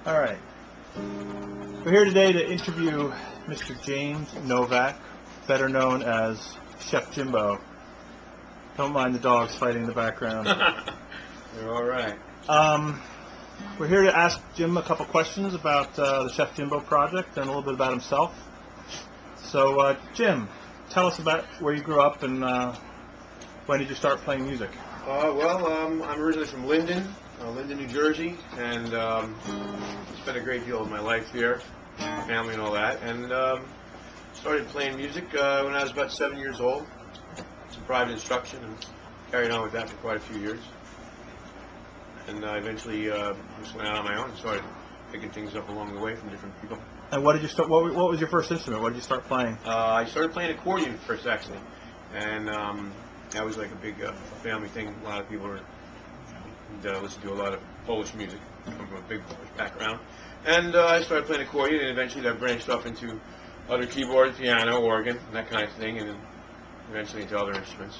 All right. We're here today to interview Mr. James Novak, better known as Chef Jimbo. Don't mind the dogs fighting in the background. They're all right. We're here to ask Jim a couple questions about the Chef Jimbo project and a little bit about himself. So, Jim, tell us about where you grew up and when did you start playing music? I'm originally from Linden, New Jersey, and spent a great deal of my life here, family and all that, and started playing music when I was about 7 years old. Some private instruction, and carried on with that for quite a few years. And I eventually just went out on my own and started picking things up along the way from different people. And what did you start? What was your first instrument? What did you start playing? I started playing accordion first, actually, and that was like a big family thing. A lot of people listen to a lot of Polish music. I come from a big Polish background, and I started playing accordion, and eventually that branched off into other keyboards, piano, organ, and that kind of thing, and then eventually into other instruments.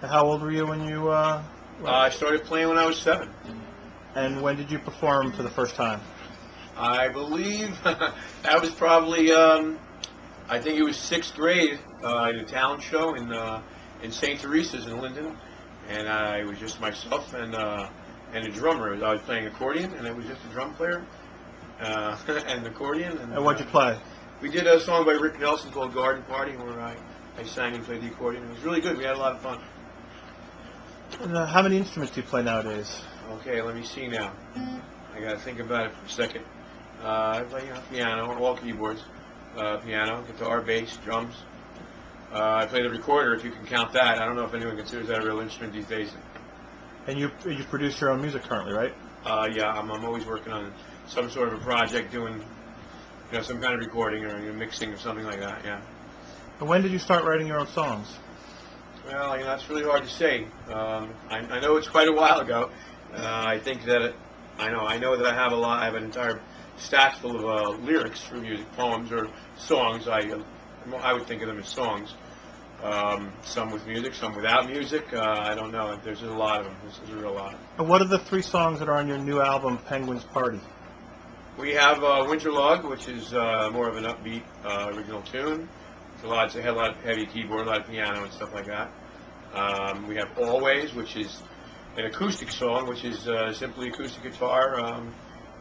And how old were you when you? I started playing when I was 7. And when did you perform for the first time? I believe that was probably, I think it was 6th grade in a talent show in St. Teresa's in Linden, and I was just myself and a drummer. I was playing accordion, and it was just a drum player and an accordion. And what'd you play? We did a song by Rick Nelson called Garden Party, where I sang and played the accordion. It was really good. We had a lot of fun. And, how many instruments do you play nowadays? Okay, let me see now. I got to think about it for a second. I play piano, all keyboards, piano, guitar, bass, drums. I play the recorder, if you can count that. I don't know if anyone considers that a real instrument these days. And you produce your own music currently, right? Yeah, I'm always working on some sort of a project, doing some kind of recording or mixing or something like that. Yeah. And when did you start writing your own songs? Well, that's really hard to say. I know it's quite a while ago. I think that I know that I have a lot. I have an entire stack full of lyrics for music, poems or songs. I would think of them as songs. Some with music, some without music. I don't know. There's a lot of them. There's a real lot. And what are the 3 songs that are on your new album, Penguin's Party? We have Winter Log, which is more of an upbeat original tune. It had a lot of heavy keyboard, a lot of piano and stuff like that. We have Always, which is an acoustic song, which is simply acoustic guitar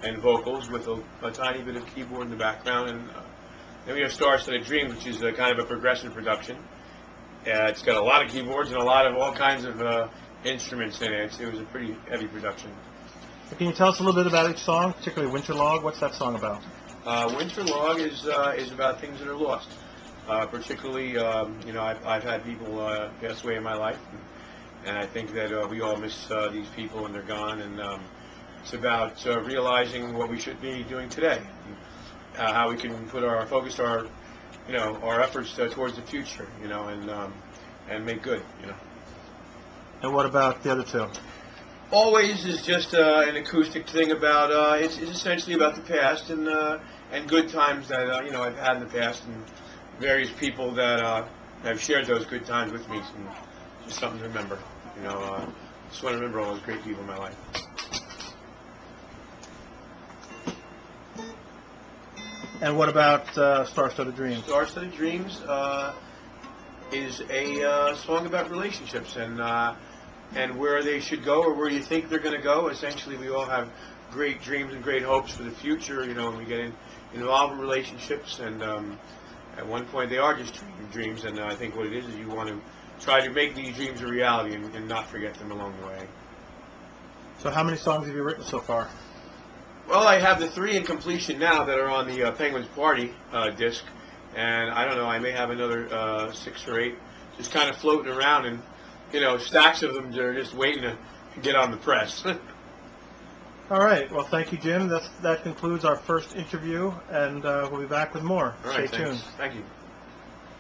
and vocals with a tiny bit of keyboard in the background. And then we have Star-Studded Dreams, which is kind of a progressive production. It's got a lot of keyboards and a lot of all kinds of instruments in it. It was a pretty heavy production. Can you tell us a little bit about each song, particularly Winter Log? What's that song about? Winter Log is about things that are lost. Particularly, I've had people pass away in my life, and I think that we all miss these people when they're gone. And it's about realizing what we should be doing today, and how we can put our focus, our efforts towards the future, and make good, And what about the other 2? Always is just an acoustic thing about it's essentially about the past and good times that I've had in the past, and various people that have shared those good times with me. And just something to remember. Just want to remember all those great people in my life. And what about Star-Studded Dreams? Star-Studded Dreams is a song about relationships and where they should go or where you think they're going to go. Essentially, we all have great dreams and great hopes for the future, when we get involved in relationships, and at one point they are just dreams, and I think what it is you want to try to make these dreams a reality and not forget them along the way. So how many songs have you written so far? Well, I have the 3 in completion now that are on the Penguin's Party disc, and I don't know, I may have another 6 or 8 just kind of floating around, and stacks of them that are just waiting to get on the press. All right. Well, thank you, Jim. That concludes our first interview, and we'll be back with more. All right, Stay tuned. Thank you.